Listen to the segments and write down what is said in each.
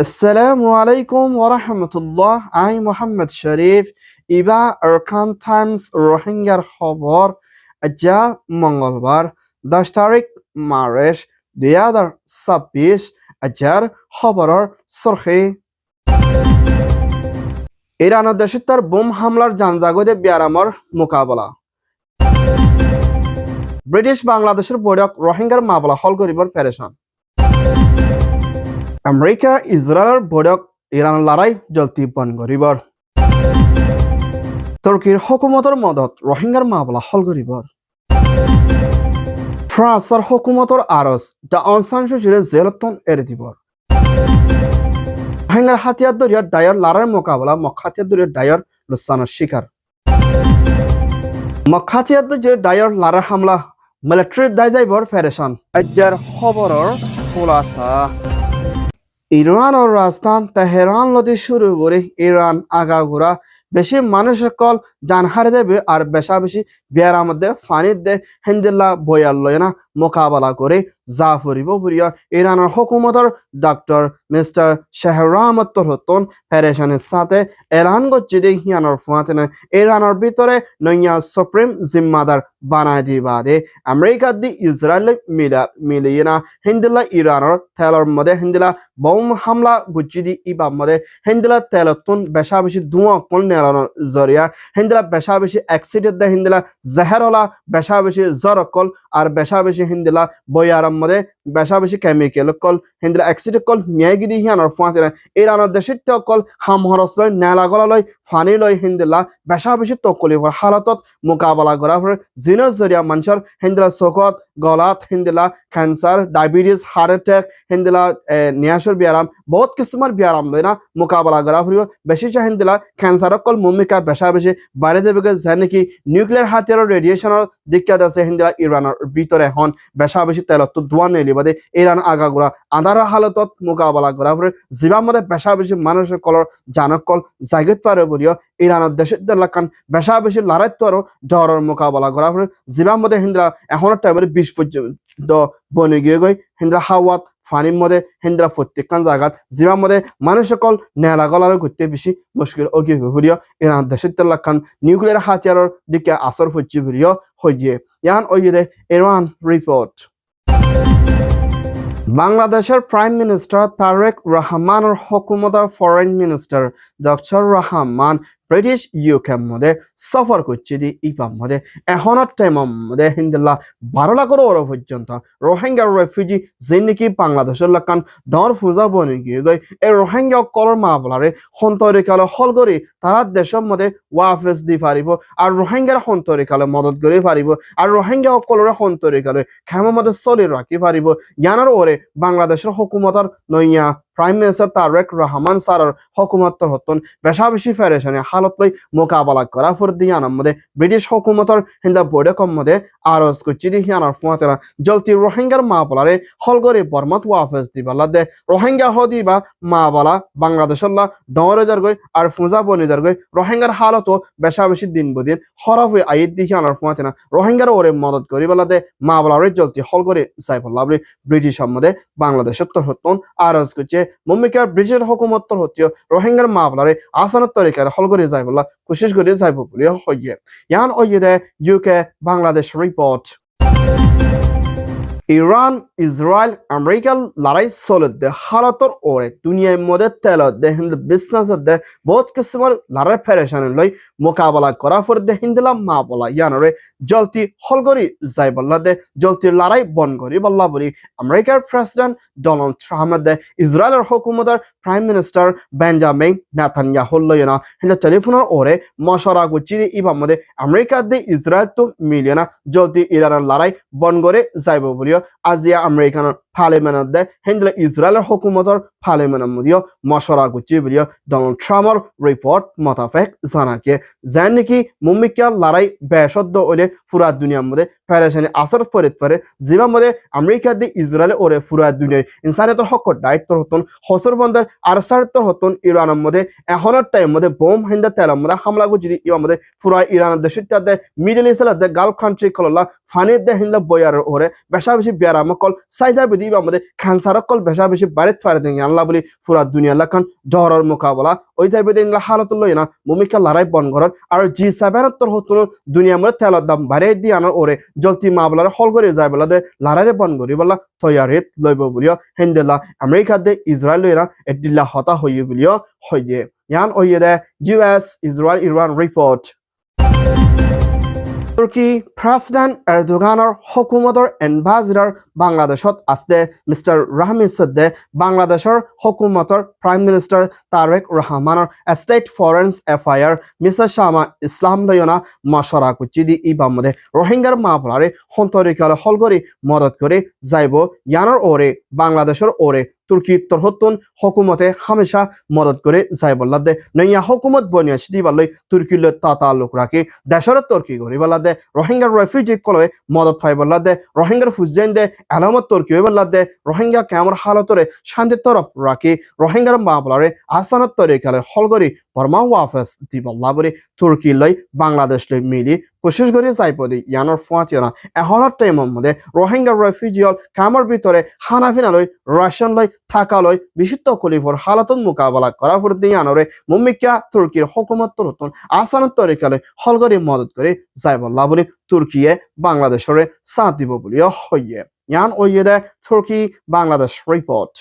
Assalamu alaikum wa rahmatullah. I Muhammad Sharif. Iba Arkan Times রোহিঙ্গার খবর আজ মঙ্গলবার 10 তারিখ মার্চ 2026 আজর খবরের সরখি ইরানের দেশত্বর বোম হামলার জানজাগদে বিয়ারামর মোকাবলা ব্রিটিশ বাংলাদেশের বৈঠক রোহিঙ্গার মামলা হল করিবার পেরেশান আমেরিকা ইসরায়েলের বৈঠক ইরান লড়াই জলতি বন করিবার তুর্কির হুকুমতর মদত রোহিঙ্গার মামলা হল করিবার ফ্রান্সের হুকুমতর আরজ দা অং সান সু চির জেলতন এড়ে দিবার রোহিঙ্গার হাতিয়ার দরিয়ার ডায়র লড়াইয়ের মোকাবলা মক্কাতিয়ার দরিয়ার ডায়র লুসানের শিকার মক্কাতিয়ার দরিয়ার ডায়র লড়াই হামলা মিলিটারি দায় যাইবার পেরেশান আজকের খবরের খোলাসা ইরান ও রাজধান তেহরান লতি শুরু করে ইরান আগাগোড়া বেশি মানুষ সকল জান হারে দেবে আর বেশা বেশি বিয়ার মধ্যে ফানির দে হেন্দিল্লা বয়াল লয় না মোকাবেলা করে যা ফুরিব ফুরিয়া ইরানের হুকুমতর ডক্টর মিস্টার শাহরামত্তর হতন পেরেশানের সাথে এলান করছে যে হিয়ানোর ফুয়াতে না ইরানের ভিতরে নইয়া সুপ্রিম জিম্মাদার বানায় দিবা দে আমেরিকা দি ইসরায়েল মিলিয়ে না হিন্দিল্লা ইরানের তেলের মধ্যে হিন্দিলা বোম হামলা গুচ্ছি দি ইবার মধ্যে হিন্দিলা তেলতুন বেশা বেশি ধোঁয়া কোন নেলানোর জরিয়া হিন্দিলা বেশা বেশি অ্যাক্সিডেন্ট দে হিন্দিলা জেহেরলা বেশা বেশি জরকল আর বেশা বেশি হিন্দিলা বয়ার মধ্যে বেশা বেশি কেমিক্যাল কল হিন্দিলা অ্যাক্সিডেন্ট কল মিয়াগি দি হিয়ানোর ফুয়াতে না ইরানের দেশের কল হামহরস লয় নেলাগলা লয় ফানি লয় হিন্দিলা বেশা বেশি তকলি হালতত মোকাবেলা করা ফলে জিনস জরিয়া মানুষের হিন্দিলা চকত গলাত হিন্দিলা ক্যান্সার ডায়াবেটিস হার্ট অ্যাটাক হিন্দিলা নিয়াসর বিয়ারাম বহুত কিসুমার বিয়ারাম লয় না মোকাবেলা করা ফুরিব বেশি হিন্দিলা ক্যান্সার কল মুমিকা বেশা বেশি বাইরে দেবে যে নাকি নিউক্লিয়ার হাতিয়ার রেডিয়েশনের দিককাত আছে হিন্দিলা ইরানের ভিতরে হন বেশা বেশি তেলত ধোয়া নেলি বাদে ইরান আগাগোড়া আধার হালতত মোকাবেলা করা ফুরে জীবার মধ্যে বেশা বেশি মানুষের কলর জানক কল জাগত পারে বলিও ইরানের দেশের লাখান বেশা বেশি লড়াইত আরো জ্বরের মোকাবেলা করা ফুরে জীবার মধ্যে হিন্দিলা এখনের টাইমের 20 পর্যন্ত বনে গিয়ে গই হিন্দিলা হাওয়াত ফানির মধ্যে হিন্দিলা প্রত্যেকখান জায়গাত জীবার মধ্যে মানুষ সকল নেলা গলার করতে বেশি মুশকিল অগি হইয়া ইরান দেশের লাখান নিউক্লিয়ার হাতিয়ারের দিকে আসর হচ্ছে বলিও হইয়ে ইয়ান ওইদে ইরান রিপোর্ট বাংলাদেশের প্রাইম মিনিস্টার তারেক রহমানের হুকুমতের foreign minister doctor Rahman British UK মধ্যে সফর করছে দি ইপাম মধ্যে এখনের টাইমের মধ্যে হিন্দিল্লা 12 লাখের ওর পর্যন্ত রোহিঙ্গা রেফিউজি যে নাকি বাংলাদেশের লাকান ডর ফুজা বনে গিয়ে গই এই রোহিঙ্গা কলর মামলারে সন্তরিকালে হল করে তারা দেশের মধ্যে ওয়াফেস দি পারিব আর রোহিঙ্গার সন্তরিকালে মদত করে পারিব আর রোহিঙ্গা কলরে সন্তরিকালে খেমার মধ্যে চলি রাখি পারিব ইয়ানোর ওরে বাংলাদেশের হুকুমতর নইয়া প্রাইম মিনিস্টার তারেক রহমান স্যারের হুকুমতর হতন বেশা বেশি ফেরেশানি হালত লই মোকাবেলা করা ফর দিয়ানোর মধ্যে ব্রিটিশ হুকুমতর হিন্দা বৈঠকর মধ্যে আরজ করছি দি হিয়ানোর ফুয়াতেরা জলতি রোহিঙ্গার মামলারে হলগরে বর্মত ওয়াফেস দিবালা দে রোহিঙ্গা হদি বা মামলা বাংলাদেশের ডরে যার গই আর ফুজা বনি যার গই রোহিঙ্গার হালতও বেশা বেশি দিন বদিন খরাব হয়ে আইত দি হিয়ানোর ফুয়াতেনা রোহিঙ্গার ওরে মদত করিবালা দে মামলারে জলতি হলগরে যাইবলা বলে ব্রিটিশের মধ্যে বাংলাদেশের তোর হতন আরজ করছে মুম্বিকার ব্রিটিশের হুকুমতর হতিও রোহিঙ্গার মামলারে আসানের তরিকার হল করে যাই বলা কোশিশ করে যাইব বলে হইয়ে ইয়ান ওইদে UK Bangladesh report Iran Israel আমেরিকার লড়াই চলত দে হালতর ওরে দুনিয়ার মধ্যে তেলত দে হিন্দ বিজনেস দে বহুত কিসমের লড়াই ফেরেশানি লই মোকাবেলা করা ফর দে হিন্দিলা মা বলা ইয়ানরে জলতি হল করি যাই বললা দে জলতি লড়াই বন করি বললা বলি আমেরিকার প্রেসিডেন্ট ডোনাল্ড ট্রাম্প দে ইসরায়েলের হুকুমতের প্রাইম মিনিস্টার বেঞ্জামিন নেতানিয়াহু লইনা হিন্দ টেলিফোনের ওরে মশরা গুচি ইবার মধ্যে আমেরিকা দে ইসরায়েল তো মিলিয়ে না জলতি ইরানের লড়াই বন করে যাইব বলি আজিয়া আমেরিকানের পার্লামেন্ট দে হিন্দিলা ইসরায়েলের হুকুমতর পার্লামেন্টের মধ্যে মশরা গুচি বলিও ডোনাল্ড ট্রাম্পের রিপোর্ট মোতাবেক জানাকে যেন নাকি মুম্বিকার লড়াই বেসদ্দ হলে পুরা দুনিয়ার মধ্যে ফেরেশানি আসর ফরিত পারে জীবার মধ্যে আমেরিকা দিয়ে ইসরায়েলে ওরে পুরা দুনিয়ার ইনসানিয়তের হকর দায়িত্ব হতন হসর বন্ধের আরসারিত্ব হতন ইরানের মধ্যে এখনের টাইম মধ্যে বোম হিন্দা তেলের মধ্যে হামলা গুচি দি ইবার মধ্যে পুরা ইরানের দেশের দে মিডল ইস্টের দে গালফ কান্ট্রি কললা ফানির দে হিন্দা বয়ার ওরে বেশা বেশি বেড়াম কল সাইজা দিবা আমাদের ক্যান্সার কল বেশা বেশি বাড়িত ফারে দেন আল্লাহ বলি পুরা দুনিয়া লাখান জ্বরের মোকাবলা ওই যাইবে দেন হালত লই না ভূমিকা লড়াই বন ঘর আর G7 তোর হতো দুনিয়া মধ্যে তেলের দাম বাড়াই দিয়ে আনার ওরে জলতি মাবলার হল করে যায় বলা দে লড়াইরে বন করি বলা তৈয়ারিত লইব বলিও হেন্দেলা আমেরিকা দে ইসরায়েল লইরা এডিল্লা হতা হইয়ে বলিও হইয়ে ইয়ান ওইয়ে দে US Israel Iran report তুর্কি প্রেসিডেন্ট এরদোগানৰ হুকুমতৰ এম্বাসেডৰ বাংলাদেশত আছে মিস্টাৰ ৰাহমি সদ্দে বাংলাদেশৰ হুকুমতৰ প্ৰাইম মিনিষ্টাৰ তাৰেক ৰহমানৰ state foreign affairs mister Shama Islam লয়না মশরা কুচিদি ইবামদে রোহিঙ্গার মামলারে সন্তরিকাল হলগরি মদত করে যাইব ইয়ানৰ ওরে বাংলাদেশৰ ওরে তুর্কি তরহতুন হুকুমতে হামেশা মদত করে যাই বললাদে নইয়া হুকুমত বনিয়া সিদি বাল্লই তুর্কি ল তাতালুক রাখি দেশর তুর্কি গরি বললাদে রোহিঙ্গার রেফিউজি কলয়ে মদত পাই বললাদে রোহিঙ্গার ফুজেন দে আলামত তুর্কি বললাদে রোহিঙ্গা কেমন হালতরে শান্তি তরফ রাখি রোহিঙ্গার মামলারে আসানত তরিকালে হলগরি বর্মা ওয়াফেস দি বল্লা বলি তুর্কি লই বাংলাদেশ লই মিলি কোশিশ করে যাইপদি ইয়ানোর ফুয়াতিয়না এহনৰ টাইমৰ মধ্যে রোহিঙ্গা রেফিউজিয়ল কামৰ ভিতরে হানাফিনালৈ রাশিয়ান লই থাকালৈ বিশুদ্ধ কলিফর হালাতত মোকাবেলা করা ফুরদি ইয়ানরে মুমিকা তুর্কির হুকুমত তরতুন আসানত তরিকালে হলগরি মদত করে যাই বল্লা বলি তুর্কিয়ে বাংলাদেশরে সাথ দিব বলিও হইয়ে ইয়ান ওইয়ে দে তুর্কি বাংলাদেশ রিপোর্ট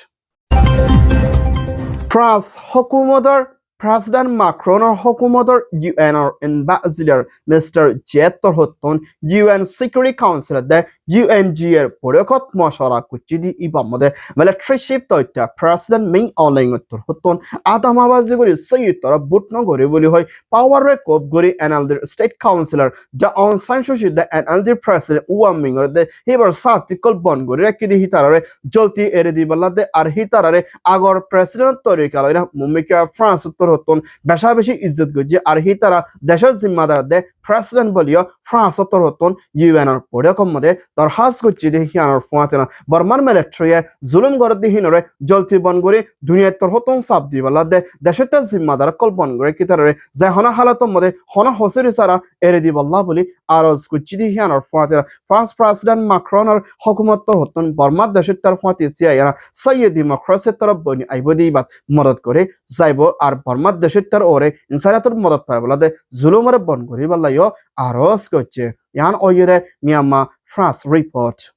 ফ্রান্স হুকুমতৰ প্রেসিডেন্ট মাক্রনের হুকুমতৰ ইউএনৰ এম্বাসেডর মিস্টার জেটর হতন ইউএন সিকিউরিটি কাউন্সিল দে UNG এর পরকত মশরা কুচিদি ইবামদে মিলিটারিশিপ তৈতা প্রেসিডেন্ট মিং অনলাইনতর হতন আদামাবাজি গরি সৈয়দরা বুটন গরি বলি হয় পাওয়ারে কোপ গরি NLD state councillor Daw Aung San Suu Kyi দে এনএলডি প্রেসিডেন্ট ওয়ামিং দে হিবার সাতিকল বন গরি রাকিদি হিতারে জলতি এরে দি বলাদে আর হিতারে আগর প্রেসিডেন্ট তরিকালয়না মুমিকা ফ্রান্স হতন বেশা বেশি ইজ্জত গজি আর হিতারা দেশের জিম্মাদার দে প্রেসিডেন্ট বলিও ফ্রান্স হতন ইউএনর পরকম মধ্যে দরখাস্ত করছি দে হিয়ানোর ফুয়াতেনা বর্মান মিলিটারিয়ে জুলুম গড় দি হিনরে জলতি বন করে দুনিয়ার তোর হতন সাপ দি বলা দে দেশের জিম্মাদার কল বন করে কিতারে যে হনা হালাতর মধ্যে হনা হসেরি সারা এরে দি বল্লা বলি আরজ করছি দি হিয়ানোর ফুয়াতেনা ফ্রান্স প্রেসিডেন্ট মাক্রনের হুকুমত তোর হতন বর্মার দেশের তার ফুয়াতে চিয়াইনা সৈয়দ ডিমোক্রেসির তরফ বনি আইবদি বাত মদত করে যাইব আর বর্মার দেশের তার ওরে ইনসানিয়তর মদত পায় বলা দে জুলুমরে বন করি বল্লাইও আরজ করছে ইয়ান ওইয়ে Myanmar France report.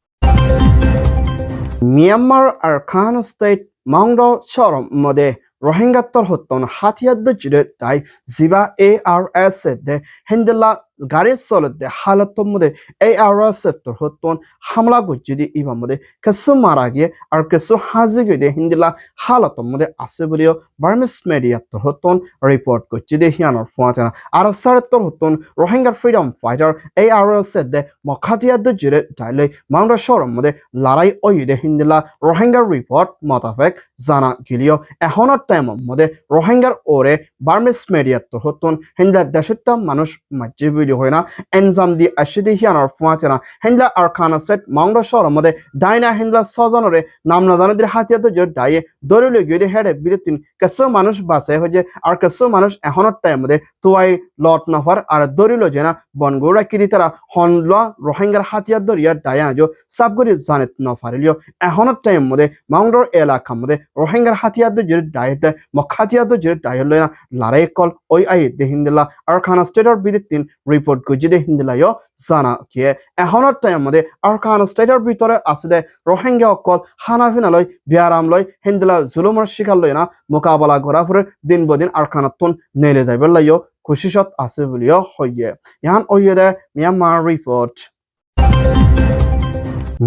Myanmar Rakhine State Mangdo Chorom Mode Rohingya Torhoton Hatiyad the Judet Dai Ziba ARS de Hendela গাড়ি চলতে হালতর মধ্যে এই আওয়াজের হতন হামলা গজ্জিদি ইবার মধ্যে কিছু মারা গিয়ে আর কিছু হাজি গিয়ে হিন্দিলা হালতর মধ্যে আছে বলেও বার্মিস মিডিয়া হতন রিপোর্ট করছে দে হিয়ানোর ফুয়াতেনা আর সারতর হতন রোহিঙ্গার ফ্রিডম ফাইটার এই আওয়াজের দে মখাতিয়া জুড়ে ডাইলে মাউন্ডা শহরের মধ্যে লড়াই ওই দে হিন্দিলা রোহিঙ্গার রিপোর্ট মোতাবেক জানা গেলেও এখনের টাইমের মধ্যে রোহিঙ্গার ওরে বার্মিস মিডিয়া হতন হিন্দা দেশটা মানুষ মাঝে হয় না এনজাম দি আশিদি হিয়ানোর ফুয়াতেনা হেন্ডলা আরকানা স্টেট মাউন্ডা শহরের মধ্যে ডাইনা হেন্ডলা সজনরে নাম না জানাদের হাতিয়াতে যে ডাইয়ে দরিলে গিয়ে হেডে বিরতিন কিছু মানুষ বাসে হয়ে আর কিছু মানুষ এখনের টাইম মধ্যে তোয়াই লট নফার আর দরিলে যে না বনগৌরা কিদি তারা হনলা রোহিঙ্গার হাতিয়ার দরিয়া ডাইয়া যে সাবগরি জানেত নফারিলিও এখনের টাইম মধ্যে মাউন্ডর এলাকা মধ্যে রোহিঙ্গার হাতিয়ার যে ডাইতে মখাতিয়ার যে ডাইয়ে লয় না লড়াই কল ওই আই দে হিন্দিলা আরকানা স্টেটের বিরতিন রিপোর্ট করছি দে হিন্দিলাইও জানা গিয়ে এখনের টাইম মধ্যে আরকানা স্টেটের ভিতরে আছে দে রোহিঙ্গা অকল হানাফিনালৈ বিয়ারাম লয় হিন্দিলা জুলুমের শিকার লয় না মোকাবেলা করা ফুরে দিন বদিন আরকানাতন নেলে যাইবার লাইও খুশিশত আছে বলিও হইয়ে ইয়ান ওইয়ে দে মিয়ানমার রিপোর্ট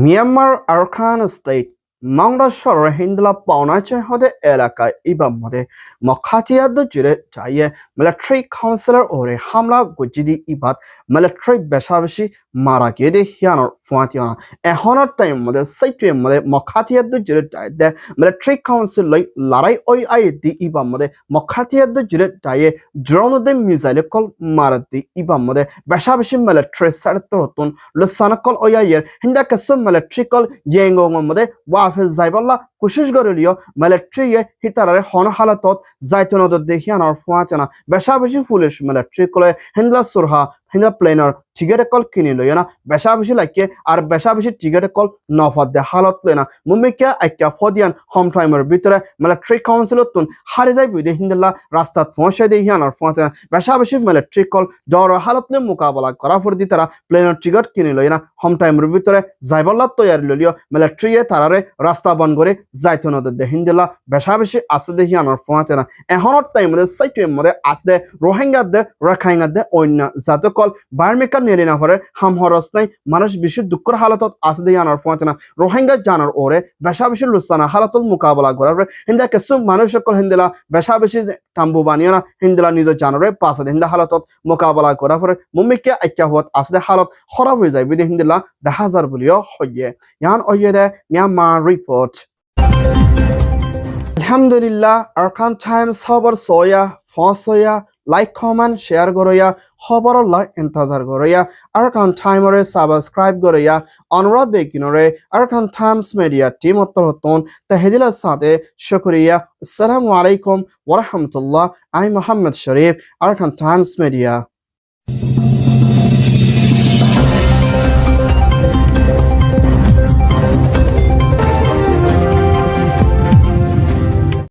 মিয়ানমার আরকানা স্টেট মাউন্ডা শহরের হিন্দিলা পাওনাচে হদে এলাকায় ইবার মধ্যে মখাতিয়াদ জুড়ে যাইয়ে মিলিটারি কাউন্সিলর ওরে হামলা গজিদি ইবাদ মিলিটারি বেশা বেশি মারা গিয়ে দে হিয়ানোর ফুয়াতিয়না এখনের টাইম মধ্যে সেইটুয়ের মধ্যে মখাতিয়াদ জুড়ে যাই দে মিলিটারি কাউন্সিল লই লড়াই ওই আই দি ইবার মধ্যে মখাতিয়াদ জুড়ে যাইয়ে ড্রোনদে মিসাইলে কল মারা দি ইবার মধ্যে বেশা বেশি মিলিটারি সারত হতুন লসানা কল ওই আইয়ের হিন্দা কিছু মিলিটারি কল ইয়েঙ্গোর মধ্যে ওয়াফেজ যাইবল্লা কোশিশ গরিলিও মিলিটারিয়ে হিতারারে হন হালাতত যাইতনদত দেখিয়ানোর ফুয়াচনা বেশা বেশি পুলিশ মিলিটারি কলে হিন্দলা সুরহা হিন্দলা প্লেনার টিকেট কল কিনি লই না বেশা বেশি লাইকে আর বেশা বেশি টিকেট কল নফাদ দে হালত লই না মুমিকে আইকা ফদিয়ান হোম টাইমের ভিতরে মিলিটারি কাউন্সিলত তুন হারে যাই বুইদে হিন্দলা রাস্তাত পৌঁছে দেখিয়ানোর ফুয়াচনা বেশা বেশি মিলিটারি কল জ্বর হালত লে মোকাবেলা করা ফর দি তারা প্লেনার টিকেট কিনি লই না হোম টাইমের ভিতরে যাইবল্লা তৈয়ারি লইলিও মিলিটারিয়ে তারারে রাস্তা বন্ধ করে যাইতো নদর দে হিন্দলা বেশা বেশি আছে দেখিয়ানোর ফুয়াচনা এখনত টাইমে সাইটের মধ্যে আসে রোহিঙ্গা দে রাখাইঙ্গা দে অন্য জাতকল বার্মিকা নেলি না হরে হাম হরস নাই মানুষ বেশি দুঃখের হালতত আছে দেখিয়ানোর ফুয়াচনা রোহিঙ্গা জানার ওরে বেশা বেশি লুসানা হালতত মোকাবেলা করার হিন্দা কিছু মানুষ সকল হিন্দলা বেশা বেশি টাম্বু বানিয়ে না হিন্দলা নিজের জানারে পাশে হিন্দা হালতত মোকাবেলা করার পরে মুমিকে আইক্যা হওয়াত আসলে হালত খারাপ হয়ে যায় বিদে হিন্দলা দেখা যার বলিও হইয়ে ইয়ান ওইয়ে দে মিয়ানমার রিপোর্ট আলহামদুলিল্লাহ আরকান টাইমস খবর সয়া ফসয়া লাইক কমেন্ট শেয়ার করয়া খবর লাই ইন্তজার করয়া আরকান টাইমরে সাবস্ক্রাইব করয়া অনুরোধ বেকিনরে আরকান টাইমস মিডিয়া টিম অত্তরতন তাহদিলের সাথে শুকরিয়া আসসালামু আলাইকুম ওয়া রাহমাতুল্লাহ আই Mohammad Sharif Arakan Times media